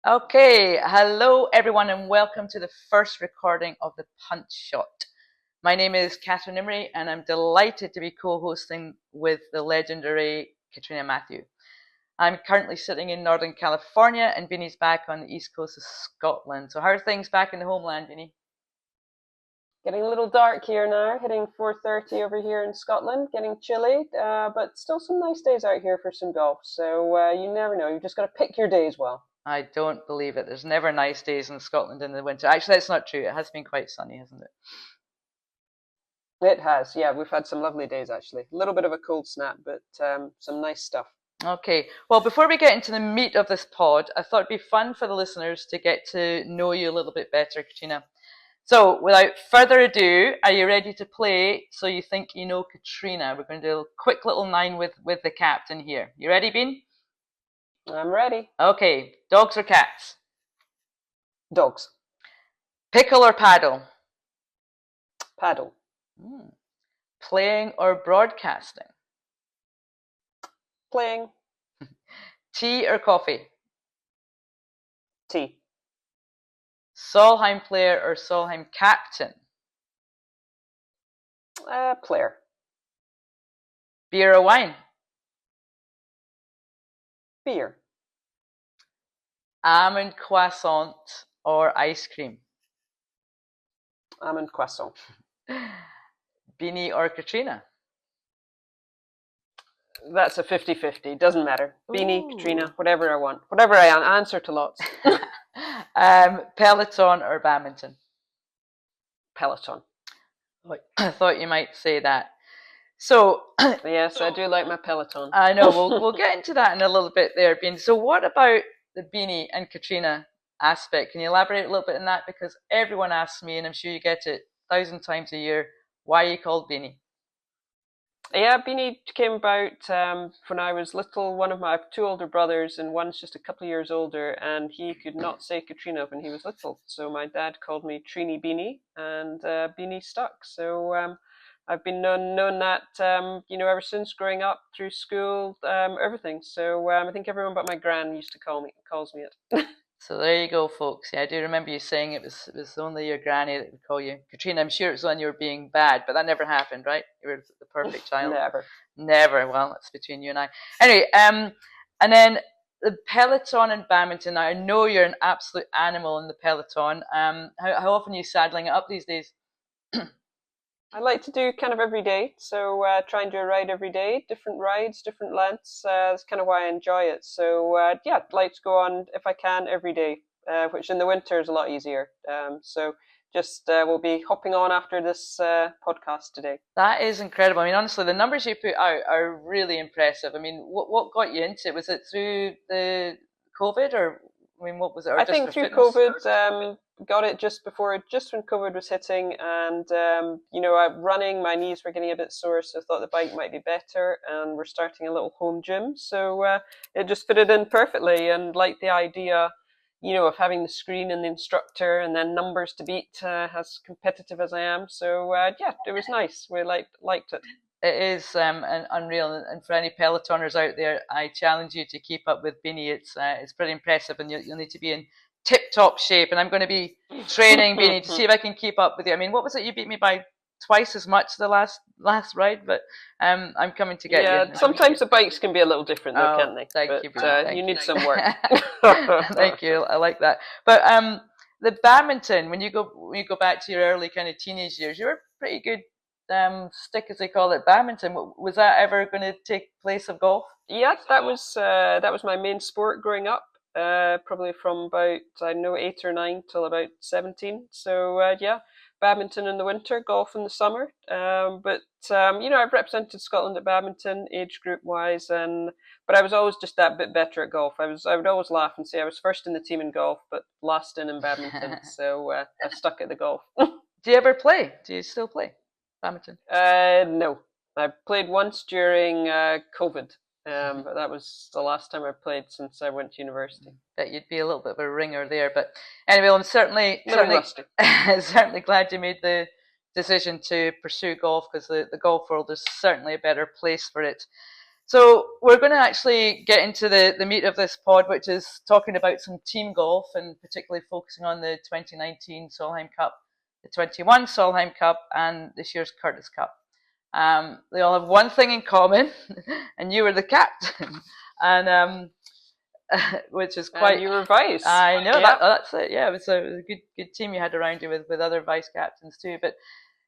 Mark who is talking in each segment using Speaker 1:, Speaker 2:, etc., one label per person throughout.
Speaker 1: Okay, hello everyone, and welcome to the first recording of the Punch Shot. My name is Catriona Matthew, and I'm delighted to be co-hosting with the legendary Catriona Matthew. I'm currently sitting in Northern California, and Vinny's back on the east coast of Scotland. So how are things back in the homeland, Vinny?
Speaker 2: Getting a little dark here now, hitting 4:30 over here in Scotland, getting chilly, but still some nice days out here for some golf. So you never know, you've just got to pick your days well.
Speaker 1: I don't believe it. There's never nice days in Scotland in the winter. Actually, that's not true. It has been quite sunny, hasn't it?
Speaker 2: It has, yeah, we've had some lovely days actually. A little bit of a cold snap, but some nice stuff.
Speaker 1: Okay, well, before we get into the meat of this pod, I thought it'd be fun for the listeners to get to know you a little bit better, Katrina. So, without further ado, are you ready to play So You Think You Know Katrina? We're going to do a quick little nine with the captain here. You ready, Bean?
Speaker 2: I'm ready.
Speaker 1: Okay, dogs or cats?
Speaker 2: Dogs.
Speaker 1: Pickle or paddle?
Speaker 2: Paddle.
Speaker 1: Playing or broadcasting?
Speaker 2: Playing.
Speaker 1: Tea or coffee?
Speaker 2: Tea.
Speaker 1: Solheim player or Solheim captain?
Speaker 2: Player.
Speaker 1: Beer or wine?
Speaker 2: Beer.
Speaker 1: Almond croissant or ice cream?
Speaker 2: Almond croissant.
Speaker 1: Beanie or Katrina?
Speaker 2: That's a 50-50. Doesn't matter. Beanie,
Speaker 1: Ooh.
Speaker 2: Katrina, whatever I want. Whatever I answer to lots.
Speaker 1: Peloton or badminton?
Speaker 2: Peloton.
Speaker 1: I thought you might say that. So
Speaker 2: yes, I do like my Peloton.
Speaker 1: I know we'll get into that in a little bit there, Bean. So what about the Beanie and Katrina aspect? Can you elaborate a little bit on that? Because everyone asks me, and I'm sure you get it 1,000 times a year, why are you called Beanie?
Speaker 2: Yeah, Beanie came about when I was little. One of my two older brothers, and one's just a couple of years older, and he could not say Katrina when he was little. So my dad called me Trini Beanie, and Beanie stuck. So I've been known that ever since growing up through school, everything. So I think everyone but my gran used to calls me it.
Speaker 1: So there you go, folks. Yeah, I do remember you saying it was only your granny that would call you Katrina. I'm sure it was when you were being bad, but that never happened, right? You were the perfect child.
Speaker 2: Never.
Speaker 1: Never. Well, that's between you and I. Anyway, and then the Peloton and badminton. Now, I know you're an absolute animal in the Peloton. How often are you saddling it up these days?
Speaker 2: I like to do kind of every day, so try and do a ride every day, different rides, different lengths. That's kind of why I enjoy it. So yeah, I'd like to go on if I can every day, which in the winter is a lot easier. So just we'll be hopping on after this podcast today.
Speaker 1: That is incredible. I mean, honestly, the numbers you put out are really impressive. I mean, what got you into it? Was it through the COVID, or I mean, what was it? Or
Speaker 2: I
Speaker 1: just
Speaker 2: think
Speaker 1: for
Speaker 2: through
Speaker 1: fitness?
Speaker 2: COVID, got it just when COVID was hitting, and running, my knees were getting a bit sore, so I thought the bike might be better. And we're starting a little home gym, so it just fitted in perfectly, and like the idea, of having the screen and the instructor, and then numbers to beat, as competitive as I am. So yeah, it was nice. We liked it.
Speaker 1: It is unreal, and for any Pelotoners out there, I challenge you to keep up with Beanie. It's pretty impressive, and you'll need to be in tip-top shape. And I'm going to be training Beanie to see if I can keep up with you. I mean, what was it? You beat me by twice as much the last ride, but I'm coming to get you.
Speaker 2: Yeah, sometimes the bikes can be a little different, though,
Speaker 1: Oh,
Speaker 2: can't they?
Speaker 1: thank you,
Speaker 2: But
Speaker 1: Beanie. Thank
Speaker 2: you
Speaker 1: you.
Speaker 2: need some work.
Speaker 1: Thank you. I like that. But the badminton, when you go back to your early kind of teenage years, you were pretty good stick, as they call it, badminton. Was that ever going to take place of golf?
Speaker 2: Yeah, that was my main sport growing up. Probably from about, I don't know, 8 or 9 till about 17. So yeah, badminton in the winter, golf in the summer. But I've represented Scotland at badminton, age group wise, but I was always just that bit better at golf. I would always laugh and say I was first in the team in golf, but last in badminton. So I stuck at the golf.
Speaker 1: Do you ever play? Do you still play badminton?
Speaker 2: No, I played once during COVID. But that was the last time I played since I went to university.
Speaker 1: Bet you'd be a little bit of a ringer there, but anyway, I'm certainly
Speaker 2: Rusty.
Speaker 1: certainly glad you made the decision to pursue golf, because the golf world is certainly a better place for it. So we're going to actually get into the meat of this pod, which is talking about some team golf and particularly focusing on the 2019 Solheim Cup, the 21 Solheim Cup, and this year's Curtis Cup. They all have one thing in common, and you were the captain, and which is
Speaker 2: And
Speaker 1: quite.
Speaker 2: you were vice.
Speaker 1: I know
Speaker 2: Yeah.
Speaker 1: that's it. Yeah, it was a good team you had around you with other vice captains too. But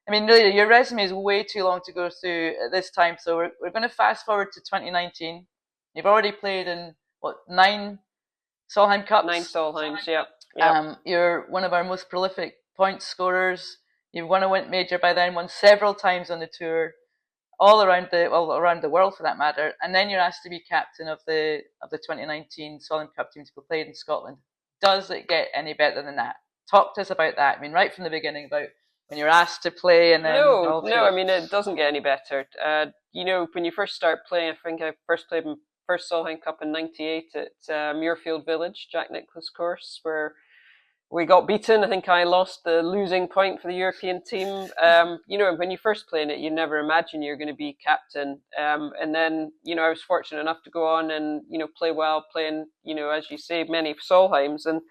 Speaker 1: I mean, really, your resume is way too long to go through at this time. So we're going to fast forward to 2019. You've already played in what 9 Solheim
Speaker 2: Nine
Speaker 1: Cups.
Speaker 2: Solheims. Yep. Yep.
Speaker 1: You're one of our most prolific point scorers. You've won a major by then, won several times on the tour, around the world for that matter. And then you're asked to be captain of the 2019 Solheim Cup team to be played in Scotland. Does it get any better than that? Talk to us about that. I mean, right from the beginning about when you're asked to play and then
Speaker 2: No,
Speaker 1: all
Speaker 2: no.
Speaker 1: through
Speaker 2: I
Speaker 1: it.
Speaker 2: mean, it doesn't get any better. When you first start playing, I think I first played my first Solheim Cup in '98 at Muirfield Village, Jack Nicklaus course, where we got beaten. I think I lost the losing point for the European team. When you first play in it, you never imagine you're going to be captain. And then, I was fortunate enough to go on and, play well, playing, as you say, many Solheims. And,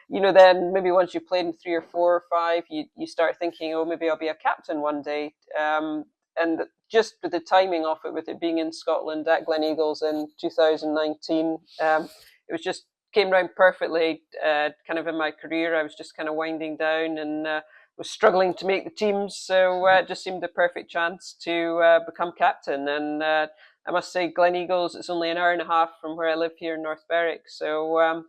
Speaker 2: then maybe once you've played in 3 or 4 or 5, you start thinking, oh, maybe I'll be a captain one day. And just with the timing of it, with it being in Scotland at Gleneagles in 2019, it was just came round perfectly. Kind of in my career, I was just kind of winding down and was struggling to make the teams, so it just seemed the perfect chance to become captain. And I must say, Gleneagles, it's only an hour and a half from where I live here in North Berwick, so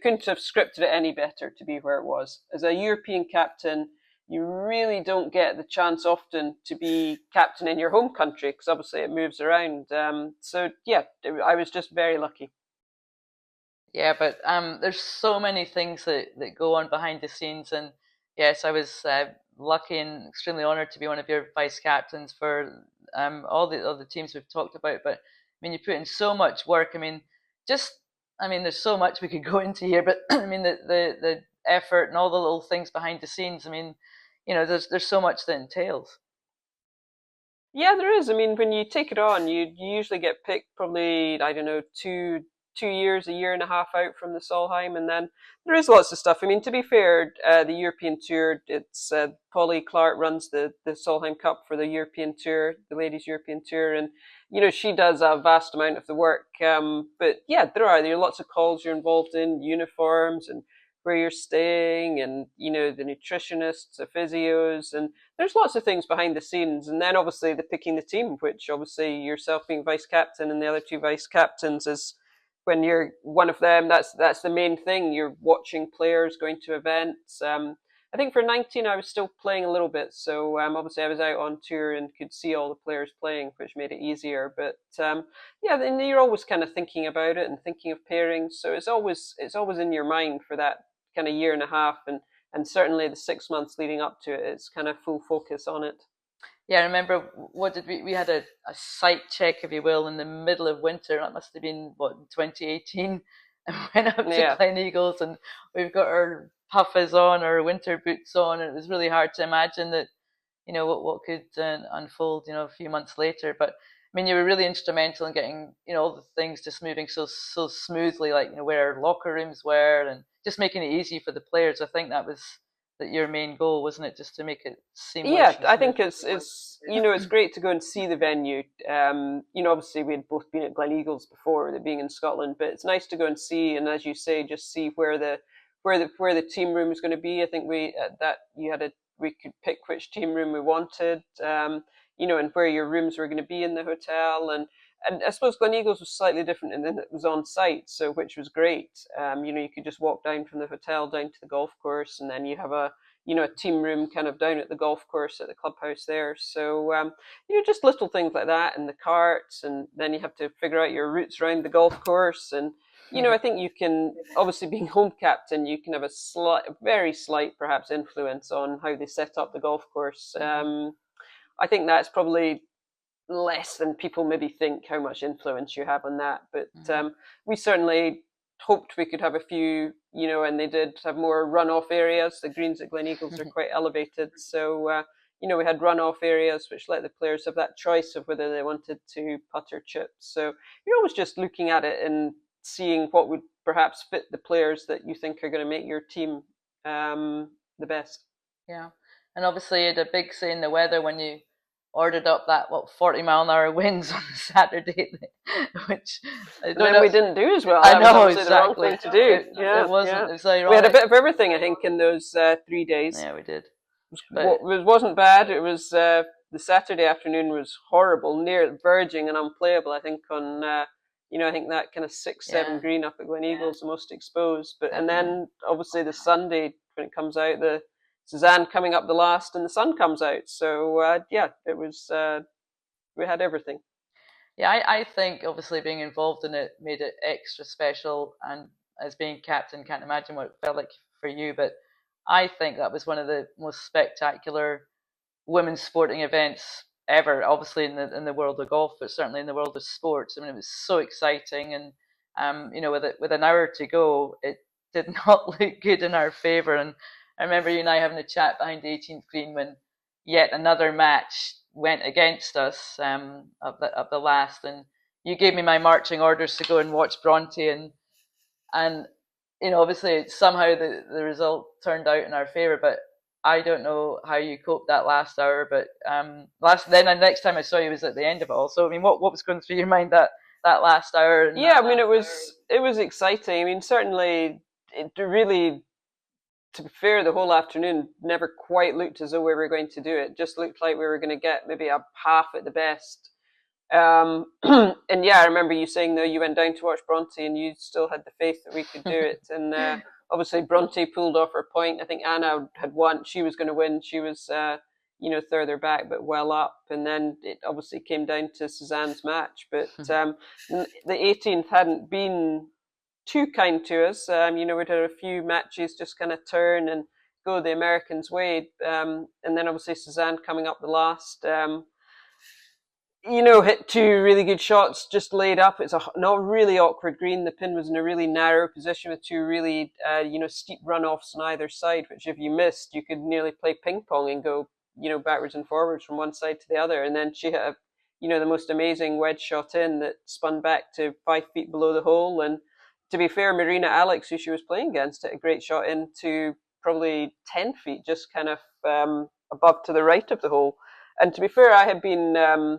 Speaker 2: couldn't have scripted it any better to be where it was. As a European captain, you really don't get the chance often to be captain in your home country because obviously it moves around. So yeah, I was just very lucky.
Speaker 1: Yeah, but there's so many things that go on behind the scenes, and yes, I was lucky and extremely honoured to be one of your vice captains for all the teams we've talked about. But I mean, you put in so much work. I mean, just I mean, there's so much we could go into here, but I mean, the effort and all the little things behind the scenes. I mean, there's so much that entails.
Speaker 2: Yeah, there is. I mean, when you take it on, you usually get picked probably, I don't know, 2 years, a year and a half out from the Solheim, and then there is lots of stuff. I mean, to be fair, the European Tour, it's Polly Clark runs the Solheim Cup for the European Tour, the Ladies European Tour, and she does a vast amount of the work. But yeah, there are lots of calls you're involved in, uniforms and where you're staying, and the nutritionists, the physios, and there's lots of things behind the scenes. And then obviously the picking the team, which obviously yourself being vice captain and the other two vice captains is when you're one of them. That's the main thing. You're watching players going to events. I think for 19 I was still playing a little bit, so obviously I was out on tour and could see all the players playing, which made it easier. But yeah, then you're always kind of thinking about it and thinking of pairings, so it's always in your mind for that kind of year and a half, and certainly the 6 months leading up to it, it's kind of full focus on it.
Speaker 1: Yeah, I remember what did we had a site check, if you will, in the middle of winter. That must have been what 2018, and we went up to
Speaker 2: Yeah.
Speaker 1: Gleneagles, and we've got our puffers on, our winter boots on, and it was really hard to imagine that what could unfold a few months later. But I mean, you were really instrumental in getting all the things just moving so smoothly, like where our locker rooms were, and just making it easy for the players. I think that your main goal, wasn't it, just to make it seamless
Speaker 2: Yeah,
Speaker 1: and
Speaker 2: I
Speaker 1: smooth.
Speaker 2: think it's great to go and see the venue. Obviously we had both been at Gleneagles before, the being in Scotland, but it's nice to go and see, and as you say, just see where the team room is going to be. I think we could pick which team room we wanted, and where your rooms were going to be in the hotel, and I suppose Gleneagles was slightly different in that it was on site, so which was great. You could just walk down from the hotel down to the golf course, and then you have a team room kind of down at the golf course at the clubhouse there. So just little things like that, and the carts, and then you have to figure out your routes around the golf course. And I think you can, obviously being home captain, you can have very slight perhaps influence on how they set up the golf course. I think that's probably less than people maybe think, how much influence you have on that. But we certainly hoped we could have a few, and they did have more runoff areas. The greens at Gleneagles are quite elevated, so we had runoff areas which let the players have that choice of whether they wanted to putt or chip. So you're always just looking at it and seeing what would perhaps fit the players that you think are going to make your team the best.
Speaker 1: Yeah, and obviously you had a big say in the weather when you ordered up that 40-mile-an-hour winds on Saturday, which I
Speaker 2: And
Speaker 1: don't
Speaker 2: then
Speaker 1: know.
Speaker 2: we didn't do as well.
Speaker 1: I
Speaker 2: That was
Speaker 1: know
Speaker 2: obviously the wrong
Speaker 1: exactly.
Speaker 2: thing to do. Yeah,
Speaker 1: It wasn't.
Speaker 2: yeah.
Speaker 1: It was
Speaker 2: We had a
Speaker 1: ironic.
Speaker 2: bit of everything, I think, in those 3 days.
Speaker 1: Yeah, we did.
Speaker 2: What wasn't bad. It was the Saturday afternoon was horrible, near verging and unplayable. I think on I think that kind of 6-7 green up at Glen Eagle's the most exposed. But and then obviously the Sunday when it comes out, the Suzanne coming up the last, and the sun comes out. So it was. We had everything.
Speaker 1: Yeah, I think obviously being involved in it made it extra special. And as being captain, can't imagine what it felt like for you. But I think that was one of the most spectacular women's sporting events ever. Obviously in the world of golf, but certainly in the world of sports. I mean, it was so exciting, and with an hour to go, it did not look good in our favour. And I remember you and I having a chat behind the 18th green when yet another match went against us of the last, and you gave me my marching orders to go and watch Bronte, and obviously somehow the result turned out in our favour, but I don't know how you coped that last hour. But the next time I saw you was at the end of it all. So I mean, what was going through your mind that last hour? And
Speaker 2: yeah, I mean, it was exciting. I mean, certainly it really, to be fair, the whole afternoon never quite looked as though we were going to do it. Just looked like we were going to get maybe a half at the best. And I remember you saying though you went down to watch Bronte and you still had the faith that we could do it. And obviously Bronte pulled off her point. I think Anna had won; she was going to win. She was further back but well up. And then it obviously came down to Suzanne's match. But the 18th hadn't been too kind to us. We'd had a few matches just kind of turn and go the Americans' way. And then obviously Suzanne coming up the last. Hit two really good shots, just laid up. It's not really awkward green. The pin was in a really narrow position with two really, steep runoffs on either side, which if you missed, you could nearly play ping pong and go, backwards and forwards from one side to the other. And then she hit the most amazing wedge shot in that spun back to 5 feet below the hole. And to be fair, Marina Alex, who she was playing against, hit a great shot into probably 10 feet, just kind of above to the right of the hole. And to be fair, I had been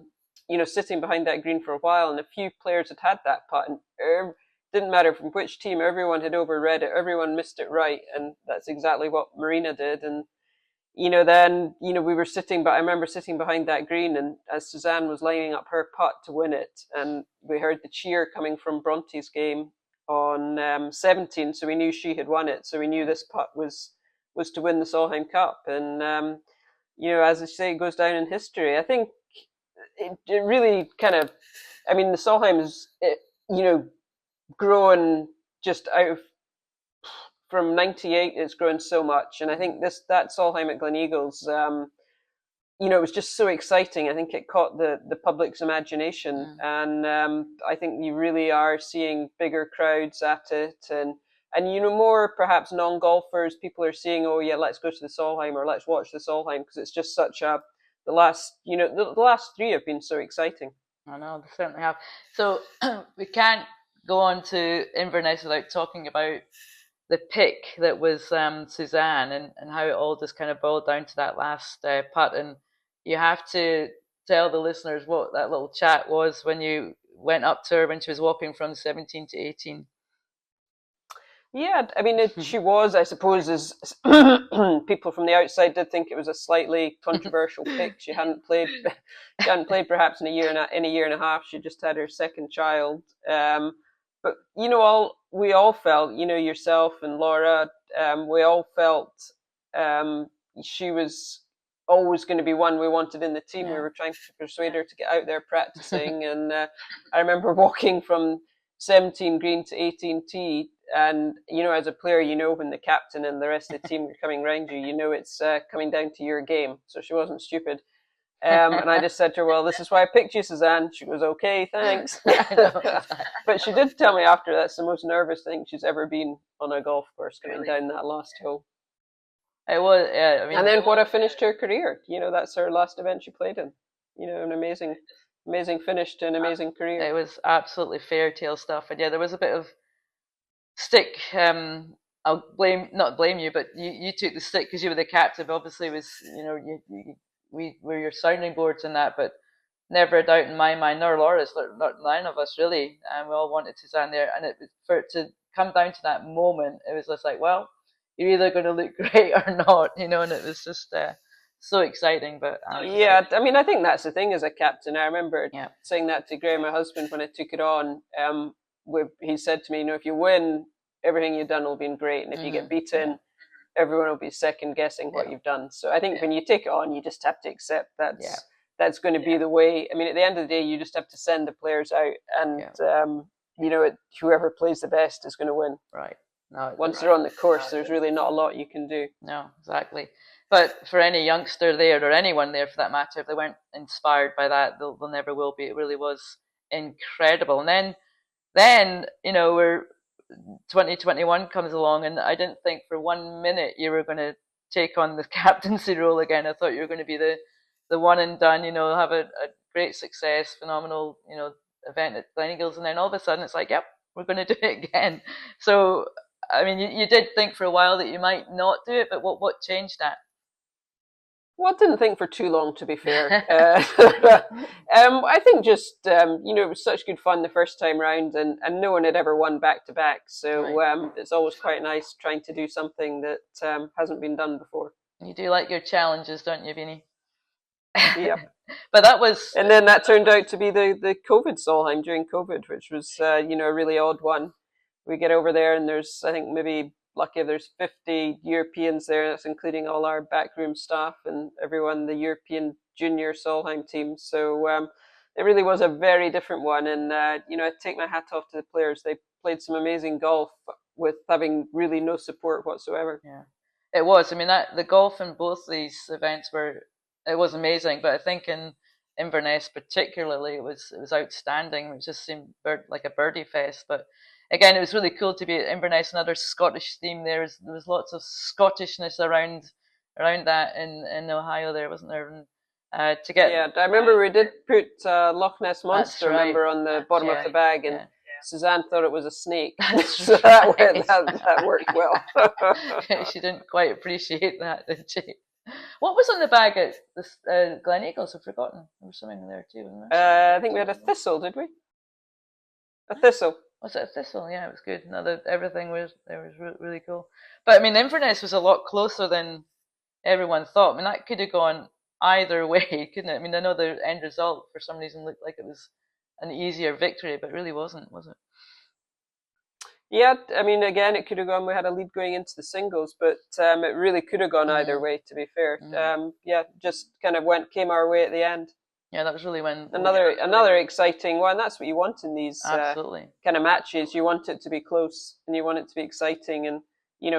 Speaker 2: sitting behind that green for a while, and a few players had that putt, and didn't matter from which team, everyone had overread it, everyone missed it right, and that's exactly what Marina did. And then we were sitting, but I remember sitting behind that green, and as Suzanne was lining up her putt to win it, and we heard the cheer coming from Bronte's game on 17, so we knew she had won it. So we knew this putt was to win the Solheim Cup, and as I say, it goes down in history. I think it really kind of, I mean, the Solheim is, grown just out of, from 98, it's grown so much. And I think that Solheim at Glen Eagles, it was just so exciting. I think it caught the public's imagination. And I think you really are seeing bigger crowds at it. And more perhaps non-golfers, people are seeing, oh yeah, let's go to the Solheim or let's watch the Solheim, because it's just such the last 3 have been so exciting.
Speaker 1: I know, they certainly have. So we can't go on to Inverness without talking about the pick that was Suzanne, and how it all just kind of boiled down to that last putt. And you have to tell the listeners what that little chat was when you went up to her when she was walking from 17 to 18.
Speaker 2: Yeah, I mean, she was, I suppose, as people from the outside did think it was a slightly controversial pick. She hadn't played perhaps in a year and a half. She just had her second child. But we all felt, yourself and Laura, we all felt she was always going to be one we wanted in the team. Yeah. We were trying to persuade her to get out there practicing, and I remember walking from 17 green to 18 tee. And, as a player, when the captain and the rest of the team are coming around you, it's coming down to your game. So she wasn't stupid. And I just said to her, well, this is why I picked you, Suzanne. She goes, okay, thanks. But she did tell me after that's the most nervous thing she's ever been on a golf course, coming down that last hole.
Speaker 1: It was, yeah, I
Speaker 2: And
Speaker 1: mean,
Speaker 2: then what a finish to her career. That's her last event she played in. An amazing finish to an amazing
Speaker 1: it
Speaker 2: career.
Speaker 1: was absolutely fairy tale stuff. And yeah, there was a bit of stick. I'll not blame you, but you took the stick because you were the captain. Obviously, it was we were your sounding boards in that, but never a doubt in my mind, nor Laura's, not none of us really, and we all wanted to stand there. And for it to come down to that moment, it was just like, well, you're either going to look great or not, and it was just so exciting. But
Speaker 2: Yeah, I mean, I think that's the thing as a captain. I remember
Speaker 1: yeah,
Speaker 2: saying that to Graham, my husband, when I took it on. He said to me, if you win, everything you've done will be great, and if you get
Speaker 1: yeah,
Speaker 2: beaten, everyone will be second guessing what
Speaker 1: yeah,
Speaker 2: you've done. So I think when you take it on, you just have to accept
Speaker 1: yeah,
Speaker 2: that's going to be the way. I mean, at the end of the day, you just have to send the players out, and
Speaker 1: yeah,
Speaker 2: whoever plays the best is going to win.
Speaker 1: right. No,
Speaker 2: Once they're on the course, there's really not a lot you can do.
Speaker 1: no, exactly. But for any youngster there or anyone there for that matter, if they weren't inspired by that, they'll never will be. It really was incredible. And then we're 2021 comes along, and I didn't think for 1 minute you were going to take on the captaincy role again. I thought you were going to be the one and done. Have a great success, phenomenal, event at Gleneagles, and then all of a sudden it's like, yep, we're going to do it again. So, I mean, you did think for a while that you might not do it, but what changed that?
Speaker 2: Well, I didn't think for too long, to be fair. I think just it was such good fun the first time round, and no one had ever won back to back, so
Speaker 1: Right.
Speaker 2: it's always quite nice trying to do something that hasn't been done before.
Speaker 1: You do like your challenges, don't you, Vinny?
Speaker 2: Yep.
Speaker 1: But that was
Speaker 2: And then that turned out to be the COVID Solheim during COVID, which was a really odd one. We get over there, and there's, I think, maybe lucky if there's 50 Europeans there. That's including all our backroom staff and everyone, the European junior Solheim team. So it really was a very different one. And I take my hat off to the players. They played some amazing golf with having really no support whatsoever.
Speaker 1: yeah, it was. I mean, that the golf in both these events it was amazing. But I think in Inverness particularly, it was outstanding. It just seemed like a birdie fest. But again, it was really cool to be at Inverness. Another Scottish theme. There was lots of Scottishness around that in Ohio. There wasn't there. And, to get
Speaker 2: Yeah, I remember we did put Loch Ness
Speaker 1: that's
Speaker 2: Monster,
Speaker 1: right.
Speaker 2: remember, on the bottom of
Speaker 1: Yeah,
Speaker 2: the bag, and
Speaker 1: yeah.
Speaker 2: Suzanne thought it was a snake.
Speaker 1: That's
Speaker 2: So
Speaker 1: right.
Speaker 2: that worked well.
Speaker 1: She didn't quite appreciate that, did she? What was on the bag at this Gleneagles? I've forgotten. There was something there too, wasn't there?
Speaker 2: I think we had a thistle, did we? A thistle.
Speaker 1: Was it a thistle? Yeah, it was good. No, everything was there was really cool. But I mean, Inverness was a lot closer than everyone thought. I mean, that could have gone either way, couldn't it? I mean, I know the end result for some reason looked like it was an easier victory, but it really wasn't, was it?
Speaker 2: Yeah, I mean, again, it could have gone. We had a lead going into the singles, but it really could have gone either
Speaker 1: Mm,
Speaker 2: way. To be fair,
Speaker 1: mm.
Speaker 2: yeah, just kind of came our way at the end.
Speaker 1: Yeah, that was really when
Speaker 2: Another exciting one. That's what you want in these
Speaker 1: absolutely.
Speaker 2: kind of matches. You want it to be close, and you want it to be exciting, and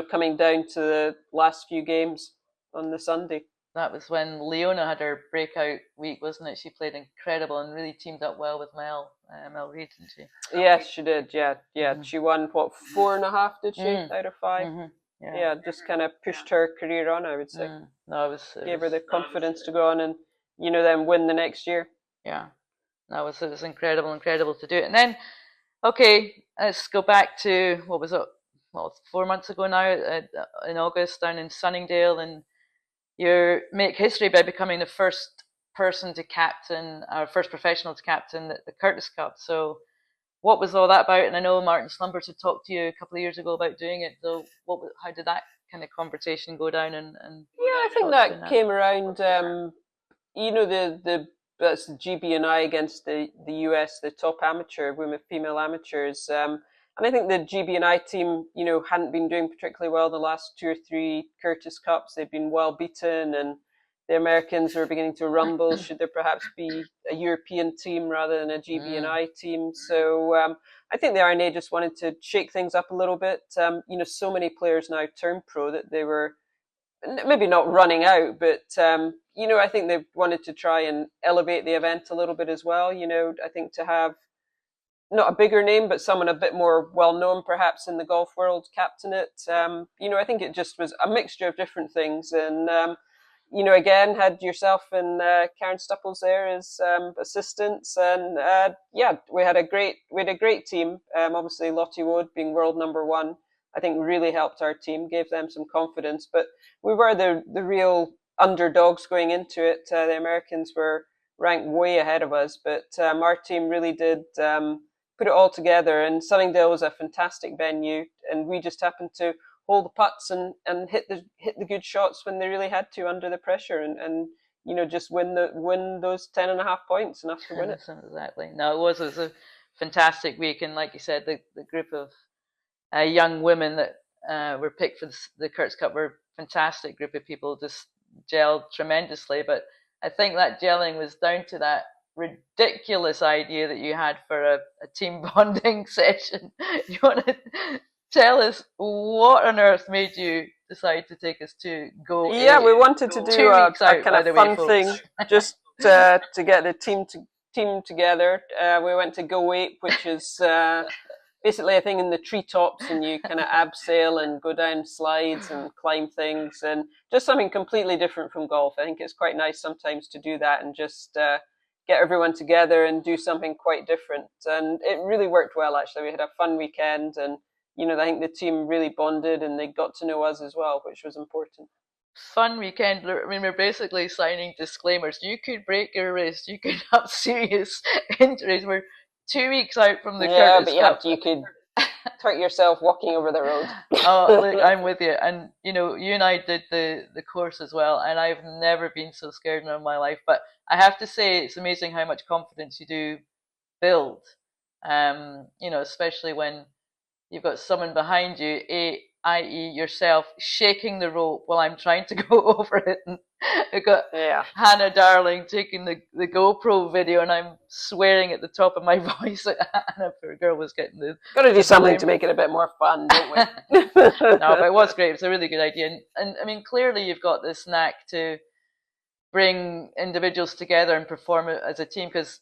Speaker 2: coming down to the last few games on the Sunday.
Speaker 1: That was when Leona had her breakout week, wasn't it? She played incredible and really teamed up well with Mel Reid, didn't she?
Speaker 2: Yes, she did. Yeah, yeah.
Speaker 1: Mm-hmm.
Speaker 2: She won what, 4.5? Did she,
Speaker 1: Mm,
Speaker 2: out of 5?
Speaker 1: mm-hmm. Yeah.
Speaker 2: Yeah, just kind of pushed her career on, I would say.
Speaker 1: No, it
Speaker 2: Gave her
Speaker 1: was
Speaker 2: the confidence to go on and then win the next year.
Speaker 1: yeah. It was incredible to do it. And then okay, let's go back to what was it? Well, 4 months ago now, in August down in Sunningdale, and you make history by becoming the first person to captain, or first professional to captain the Curtis Cup. So what was all that about? And I know Martin Slumbers had talked to you a couple of years ago about doing it. So how did that kind of conversation go down? And
Speaker 2: Yeah, I think that came around. The that's the GB&I against the US, the top amateur women female amateurs. And I think the GB&I team, hadn't been doing particularly well the last 2 or 3 Curtis Cups. They've been well beaten, and the Americans were beginning to rumble. Should there perhaps be a European team rather than a GB&I team? So I think the RNA just wanted to shake things up a little bit. So many players now turn pro that they were maybe not running out, but I think they wanted to try and elevate the event a little bit as well. I think to have not a bigger name, but someone a bit more well known, perhaps in the golf world, captain it. I think it just was a mixture of different things, and again, had yourself and Karen Stupples there as assistants, and we had a great team. Obviously, Lottie Wood being world number one, I think really helped our team, gave them some confidence. But we were the real underdogs going into it. The Americans were ranked way ahead of us, but our team really did put it all together. And Sunningdale was a fantastic venue, and we just happened to hold the putts and hit the good shots when they really had to under the pressure, and just win those 10.5 points, enough to win it.
Speaker 1: Exactly. No, it was a fantastic week, and like you said, the group of young women that were picked for the Curtis Cup were a fantastic group of people, just gelled tremendously. But I think that gelling was down to that ridiculous idea that you had for a team bonding session. You want to tell us what on earth made you decide to take us to go?
Speaker 2: Yeah, we wanted to do a kind of fun thing, just to get the team together. We went to Go Ape, which is basically a thing in the treetops, and you kind of abseil and go down slides and climb things, and just something completely different from golf. I think it's quite nice sometimes to do that and just get everyone together and do something quite different. And it really worked well, actually. We had a fun weekend, and I think the team really bonded, and they got to know us as well, which was important.
Speaker 1: Fun weekend. I mean, we're basically signing disclaimers. You could break your wrist. You could have serious injuries. We're 2 weeks out from the Curtis Cup.
Speaker 2: You could hurt yourself walking over the road.
Speaker 1: Oh, look, I'm with you. And you and I did the course as well, and I've never been so scared in my life. But I have to say, it's amazing how much confidence you do build. Especially when you've got someone behind you, i.e. yourself, shaking the rope while I'm trying to go over it. And we've got Hannah Darling taking the GoPro video, and I'm swearing at the top of my voice that Hannah, poor girl, was getting the...
Speaker 2: Got to do something to make it a bit more fun, don't we?
Speaker 1: No, but it was great. It's a really good idea. And I mean, clearly you've got this knack to bring individuals together and perform as a team, because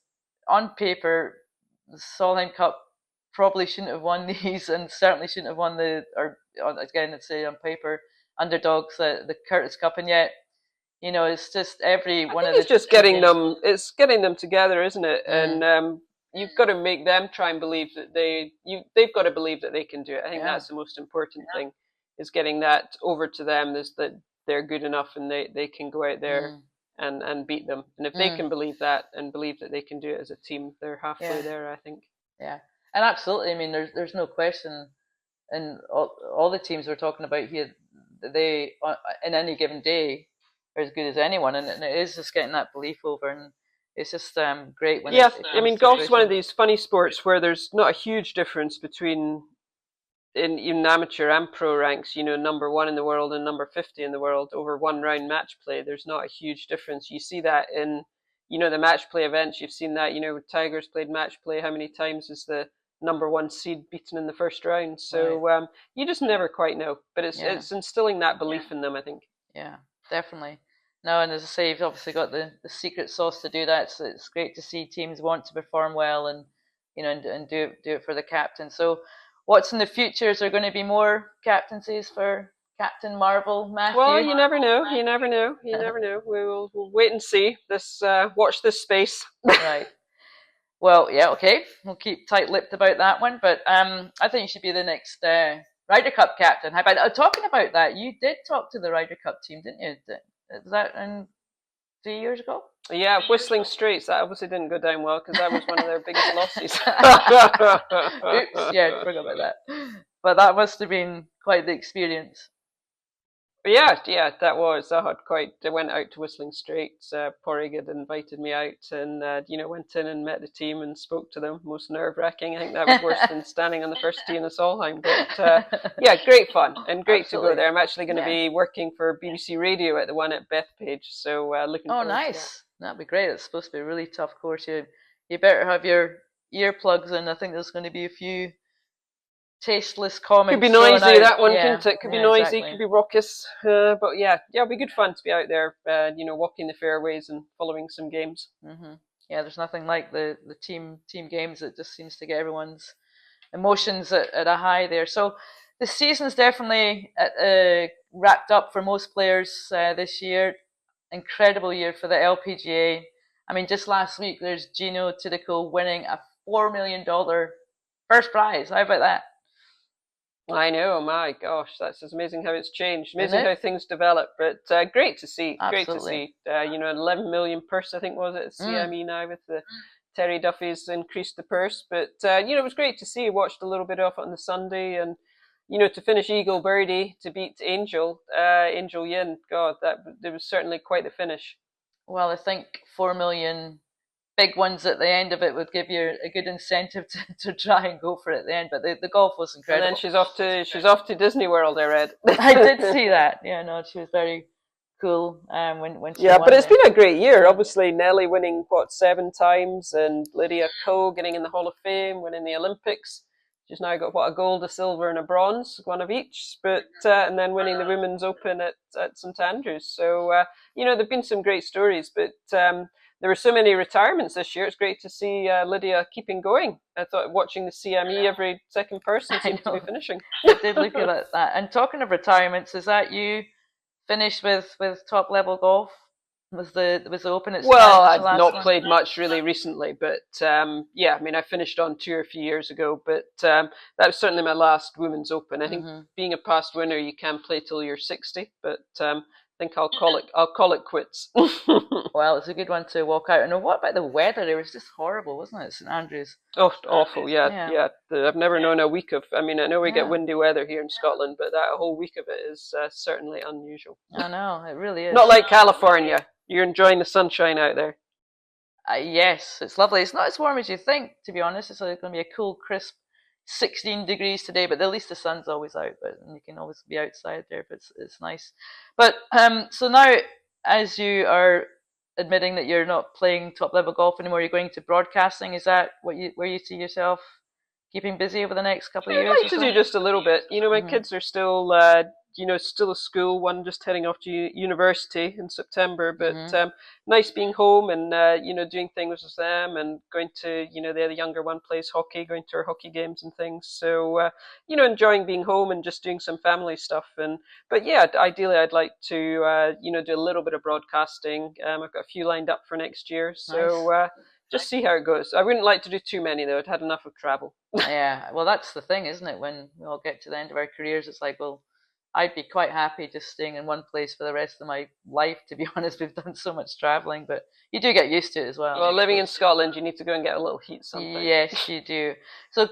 Speaker 1: on paper, the Solheim Cup probably shouldn't have won these, and certainly shouldn't have won again, let's say on paper, underdogs, the Curtis Cup, and yet, it's just every one of the...
Speaker 2: It's just getting them together, isn't it? And you've got to make them try and believe that they've got to believe that they can do it. I think that's the most important thing, is getting that over to them, is that they're good enough and they can go out there and beat them. And if they can believe that and believe that they can do it as a team, they're halfway there, I think.
Speaker 1: Yeah. And absolutely, I mean, there's no question, and all the teams we're talking about here, they in any given day are as good as anyone, and it is just getting that belief over, and it's just great when. Yeah,
Speaker 2: I mean, golf's one of these funny sports where there's not a huge difference between in amateur and pro ranks. Number 1 in the world and number 50 in the world over one round match play. There's not a huge difference. You see that in the match play events. You've seen that Tiger's played match play. How many times is the number 1 seed beaten in the first round? So you just never quite know, but it's instilling that belief in them, I think.
Speaker 1: Yeah, definitely. No, and as I say, you've obviously got the secret sauce to do that. So it's great to see teams want to perform well, and and do it for the captain. So what's in the future? Is there going to be more captaincies for Captain Marvel, Matthew?
Speaker 2: Well, you never know. We'll wait and see. Watch this space.
Speaker 1: Right. Well, yeah, okay. We'll keep tight-lipped about that one, but I think you should be the next Ryder Cup captain. How about talking about that? You did talk to the Ryder Cup team, didn't you? Was that 3 years ago?
Speaker 2: Yeah, Whistling Straits. That obviously didn't go down well, because that was one of their biggest losses.
Speaker 1: Oops, yeah, I forgot about that. But that must have been quite the experience.
Speaker 2: Yeah, that was. I went out to Whistling Straits. Porrig had invited me out, and went in and met the team and spoke to them. Most nerve-wracking. I think that was worse than standing on the first tee in the Solheim. But great fun and great Absolutely. To go there. I'm actually going to be working for BBC Radio at the one at Bethpage, so looking forward to that. Oh, nice. That'd be great. It's supposed to be a really tough course. You better have your earplugs in. I think there's going to be a few tasteless comments. Could be noisy, that one, couldn't it? Could be noisy, exactly. Could be raucous. But it'll be good fun to be out there, walking the fairways and following some games.
Speaker 1: Mm-hmm. Yeah, there's nothing like the team games. It just seems to get everyone's emotions at a high there. So the season's definitely wrapped up for most players this year. Incredible year for the LPGA. I mean, just last week there's Gino Tidico winning a $4 million first prize. How about that?
Speaker 2: I know, my gosh, that's amazing how it's changed.
Speaker 1: Isn't
Speaker 2: Amazing
Speaker 1: it?
Speaker 2: how things develop, but great to see. Great to
Speaker 1: Absolutely.
Speaker 2: see. You know, an 11 million purse, I think, was it, at
Speaker 1: Mm.
Speaker 2: CME now with the Terry Duffy's increased the purse. But, you know, it was great to see. Watched a little bit of it on the Sunday and, you know, to finish Eagle Birdie to beat Angel Yin. God, that there was certainly quite the finish.
Speaker 1: Well, I think 4 million big ones at the end of it would give you a good incentive to try and go for it at the end. But the golf was
Speaker 2: And then
Speaker 1: incredible.
Speaker 2: she's off to Disney World, I read.
Speaker 1: I did see that. Yeah, no, she was very cool when she
Speaker 2: Yeah, but
Speaker 1: won
Speaker 2: it's
Speaker 1: there.
Speaker 2: been a great year.
Speaker 1: Mm.
Speaker 2: Obviously, Nelly winning what 7 times, and Lydia Ko getting in the Hall of Fame, winning the Olympics. She's now got what, a gold, a silver, and a bronze, one of each. But and then winning the Women's Open at St Andrews. So you know, there've been some great stories, but there were so many retirements this year. It's great to see Lydia keeping going. I thought watching the CME, every second person
Speaker 1: I
Speaker 2: seemed to be
Speaker 1: know.
Speaker 2: finishing.
Speaker 1: I did look at that. And talking of retirements, is that you finished with top level golf? Was the Open at St
Speaker 2: Well,
Speaker 1: Andrews the
Speaker 2: I've
Speaker 1: last
Speaker 2: not
Speaker 1: one?
Speaker 2: played much really recently, but yeah, I mean, I finished on tour a few years ago, but that was certainly my last Women's Open. I think
Speaker 1: Hmm.
Speaker 2: being a past winner, you can play till you're 60, but I think I'll call it quits.
Speaker 1: Well, it's a good one to walk out. And what about the weather? It was just horrible, wasn't it, St Andrews?
Speaker 2: Oh, awful! Yeah,
Speaker 1: Yeah,
Speaker 2: yeah. I've never known a week of. I mean, I know we get
Speaker 1: yeah.
Speaker 2: windy weather here in Scotland, but that whole week of it is certainly unusual.
Speaker 1: I know it really is.
Speaker 2: Not like California. You're enjoying the sunshine out there.
Speaker 1: Yes, it's lovely. It's not as warm as you think, to be honest. It's going to be a cool, crisp 16 degrees today, but at least the sun's always out, but you can always be outside there, but it's nice. But so now, as you are admitting that you're not playing top level golf anymore, you're going to broadcasting. Is that where you see yourself keeping busy over the next couple of
Speaker 2: I'd
Speaker 1: years or
Speaker 2: like to
Speaker 1: so?
Speaker 2: do just a little bit. You know, my
Speaker 1: Hmm.
Speaker 2: kids are still, still at school. One just heading off to university in September. But
Speaker 1: Hmm.
Speaker 2: nice being home and doing things with them and going to, the younger one plays hockey, going to our hockey games and things. So enjoying being home and just doing some family stuff. But yeah, ideally I'd like to do a little bit of broadcasting. I've got a few lined up for next year.
Speaker 1: Nice.
Speaker 2: So just see how it goes. I wouldn't like to do too many though. I'd had enough of travel.
Speaker 1: Yeah, well, that's the thing, isn't it? When we all get to the end of our careers, it's like, well, I'd be quite happy just staying in one place for the rest of my life, to be honest. We've done so much traveling, but you do get used to it as well,
Speaker 2: Well,
Speaker 1: I
Speaker 2: living in
Speaker 1: suppose.
Speaker 2: Scotland, you need to go and get a little heat sometime.
Speaker 1: Yes, you do. So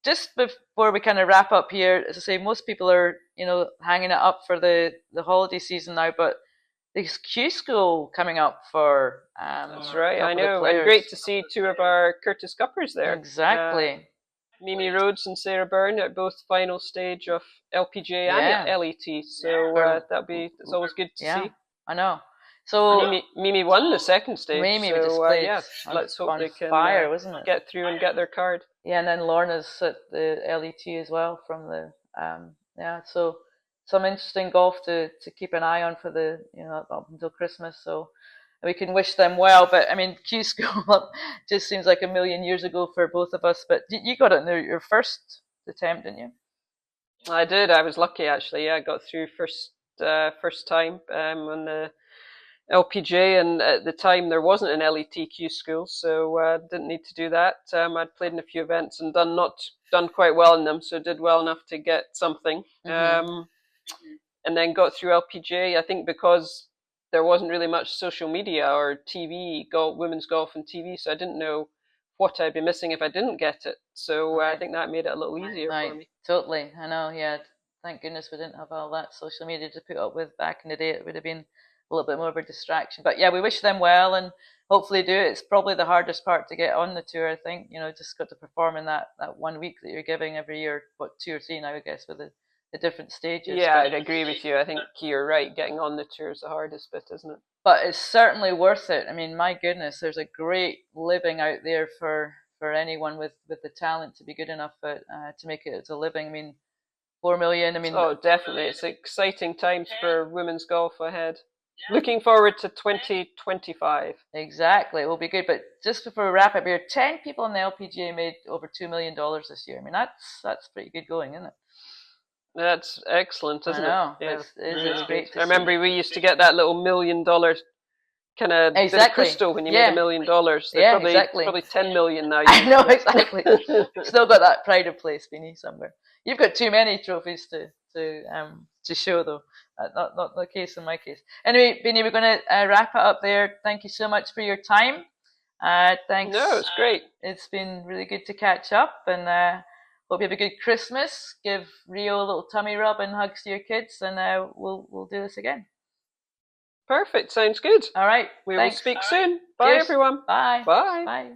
Speaker 1: just before we kind of wrap up here, as I say, most people are, hanging it up for the holiday season now, but there's Q School coming up for
Speaker 2: That's
Speaker 1: a
Speaker 2: right, I
Speaker 1: couple of the
Speaker 2: know. And great
Speaker 1: players.
Speaker 2: to see two of our Curtis Cuppers there.
Speaker 1: Exactly.
Speaker 2: Mimi Rhodes and Sarah Byrne at both final stage of LPGA and
Speaker 1: Yeah.
Speaker 2: LET. So
Speaker 1: For
Speaker 2: it's always good to
Speaker 1: yeah,
Speaker 2: see.
Speaker 1: I know. So
Speaker 2: Mimi won the second stage.
Speaker 1: Mimi
Speaker 2: So
Speaker 1: just played
Speaker 2: yeah, let's hope
Speaker 1: on
Speaker 2: they can
Speaker 1: fire, wasn't it?
Speaker 2: get through and get their card.
Speaker 1: Yeah, and then Lorna's at the LET as well from the yeah. So some interesting golf to keep an eye on for the up until Christmas. So we can wish them well. But I mean, Q School just seems like a million years ago for both of us. But you got it in your first attempt, didn't you?
Speaker 2: I did. I was lucky actually. Yeah, I got through first time on the LPGA, and at the time there wasn't an LETQ school, so didn't need to do that. I'd played in a few events and not done quite well in them, so did well enough to get something.
Speaker 1: Mhm.
Speaker 2: And then got through LPGA. I think because there wasn't really much social media or TV, women's golf and TV, so I didn't know what I'd be missing if I didn't get it. So I
Speaker 1: Right.
Speaker 2: think that made it a little easier for
Speaker 1: Right.
Speaker 2: me.
Speaker 1: Totally. I know. Yeah. Thank goodness we didn't have all that social media to put up with back in the day. It would have been a little bit more of a distraction. But yeah, we wish them well and hopefully do it. It's probably the hardest part to get on the tour. I think just got to perform in that 1 week that you're giving every year. What, 2 or 3 now, I guess, with the different stages.
Speaker 2: Yeah, I'd agree with you. I think you're right. Getting on the tour is the hardest bit, isn't it?
Speaker 1: But it's certainly worth it. I mean, my goodness, there's a great living out there for anyone with the talent to be good enough to make it as a living. I mean, 4 million. I mean,
Speaker 2: Oh, definitely. It's exciting times for women's golf ahead. Looking forward to 2025.
Speaker 1: Exactly, it will be good. But just before we wrap up here, 10 people in the LPGA made over $2 million this year. I mean, that's pretty good going, isn't it?
Speaker 2: That's excellent,
Speaker 1: I
Speaker 2: isn't it?
Speaker 1: know.
Speaker 2: Yeah,
Speaker 1: It's
Speaker 2: really
Speaker 1: great
Speaker 2: good.
Speaker 1: to
Speaker 2: I
Speaker 1: see.
Speaker 2: remember we used to get that little $1 million kind of bit of
Speaker 1: Exactly.
Speaker 2: crystal when you made
Speaker 1: Yeah.
Speaker 2: $1 million. They're
Speaker 1: Yeah,
Speaker 2: probably
Speaker 1: exactly.
Speaker 2: 10 million now.
Speaker 1: I know exactly. Still got that pride of place, Beanie, somewhere. You've got too many trophies to show, though. Not the case in my case. Anyway, Beanie, we're going to wrap it up there. Thank you so much for your time. Thanks.
Speaker 2: No, it's great.
Speaker 1: It's been really good to catch up, and hope you have a good Christmas. Give Rio a little tummy rub and hugs to your kids, and we'll do this again.
Speaker 2: Perfect. Sounds good.
Speaker 1: All right.
Speaker 2: We will
Speaker 1: Thanks.
Speaker 2: speak soon. Bye,
Speaker 1: Cheers.
Speaker 2: everyone.
Speaker 1: Bye.
Speaker 2: Bye.
Speaker 1: Bye.